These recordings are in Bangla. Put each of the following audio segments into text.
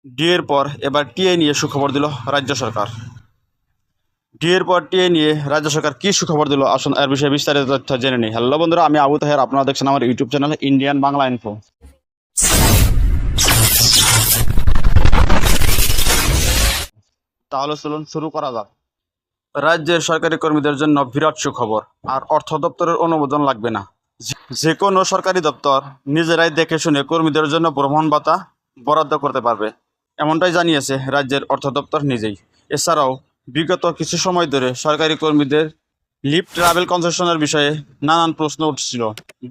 ডি এর পর এবার টিএ নিয়ে সুখবর দিল রাজ্য সরকার। ডি এর পর টিএ নিয়ে রাজ্য সরকার কি সুখবর দিল, আসুন এর বিষয়ে বিস্তারিত তথ্য জেনে নিই। হ্যালো বন্ধুরা, আমি আবু তাহের, আপনারা দেখছেন আমার YouTube channel Indian Bangla info. তাহলে চলুন শুরু করা যাক। রাজ্যের সরকারি কর্মীদের জন্য বিরাট সুখবর, আর অর্থ দপ্তরের অনুমোদন লাগবে না। যে কোনো সরকারি দপ্তর নিজেরাই দেখে শুনে কর্মীদের জন্য ভ্রমণ ভাতা বরাদ্দ করতে পারবে, এমনটাই জানিয়েছে রাজ্যের অর্থ দপ্তর নিজেই। এছাড়াও বিগত কিছু সময় ধরে সরকারি কর্মীদের লিভ ট্রাভেল কনসেশনের বিষয়ে নানান প্রশ্ন উঠছিল।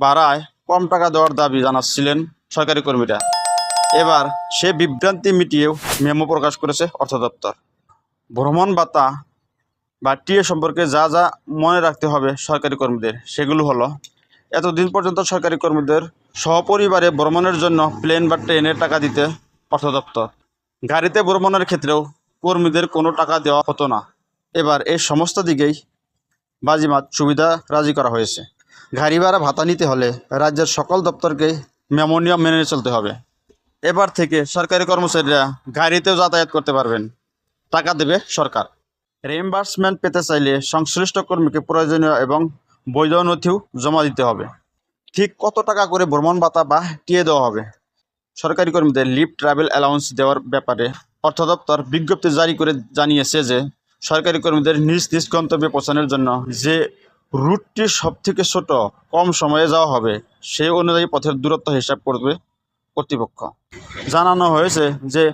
বাড়ায় কম টাকা দেওয়ার দাবি জানাচ্ছিলেন সরকারি কর্মীরা। এবার সে বিভ্রান্তি মিটিয়েও মেমো প্রকাশ করেছে অর্থ দপ্তর। ভ্রমণ ভাতা বা টিএ সম্পর্কে যা যা মনে রাখতে হবে সরকারি কর্মীদের, সেগুলো হলো: এতদিন পর্যন্ত সরকারি কর্মীদের সপরিবারে ভ্রমণের জন্য প্লেন বা ট্রেনের টাকা দিতে অর্থ দপ্তর। গাড়িতে ভ্রমণের ক্ষেত্রেও কর্মীদের কোনো টাকা দেওয়া হতো না। এবার এই সমস্ত দিকেই বাজিমাত সুবিধা রাজি করা হয়েছে। গাড়ি ভাড়া ভাতা নিতে হলে রাজ্যের সকল দপ্তরকেই মেমো নিয়ম মেনে চলতে হবে। এবার থেকে সরকারি কর্মচারীরা গাড়িতেও যাতায়াত করতে পারবেন, টাকা দেবে সরকার। রিইম্বার্সমেন্ট পেতে চাইলে সংশ্লিষ্ট কর্মীকে প্রয়োজনীয় এবং বৈধ নথিও জমা দিতে হবে। ঠিক কত টাকা করে ভ্রমণ ভাতা বা টিএ দেওয়া হবে? সরকারি কর্মীদের লিভ ট্রাভেল অ্যালাউন্স দেওয়ার ব্যাপারে অর্থ দপ্তর বিজ্ঞপ্তি জারি করে জানিয়েছে যে সরকারি কর্মীদের নিজ নিজ গন্তব্যে পৌঁছানোর জন্য যে রুটটি সবথেকে ছোট কম সময়ে যাওয়া হবে সেই অনুযায়ী পথের দূরত্ব হিসাব করবে কর্তৃপক্ষ। জানানো হয়েছে যে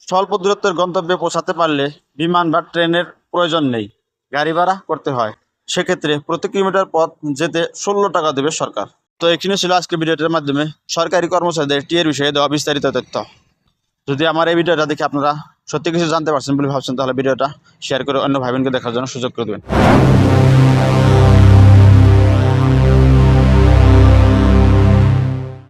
স্বল্প দূরত্বের গন্তব্যে পৌঁছাতে পারলে বিমান বা ট্রেনের প্রয়োজন নেই, গাড়ি ভাড়া করতে হয়। সেক্ষেত্রে প্রতি কিলোমিটার পথ যেতে 16 টাকা দেবে সরকার। তো এখানে ছিল আজকে ভিডিওটির মাধ্যমে সরকারি কর্মচারীদের টিএর বিষয়ে দেওয়া বিস্তারিত তথ্য। যদি আমার এই ভিডিওটা দেখে আপনারা সত্যি কিছু জানতে পারছেন বলে ভাবছেন, তাহলে ভিডিওটা শেয়ার করে অন্য ভাই বোনকে দেখার জন্য সুযোগ করে দেবেন।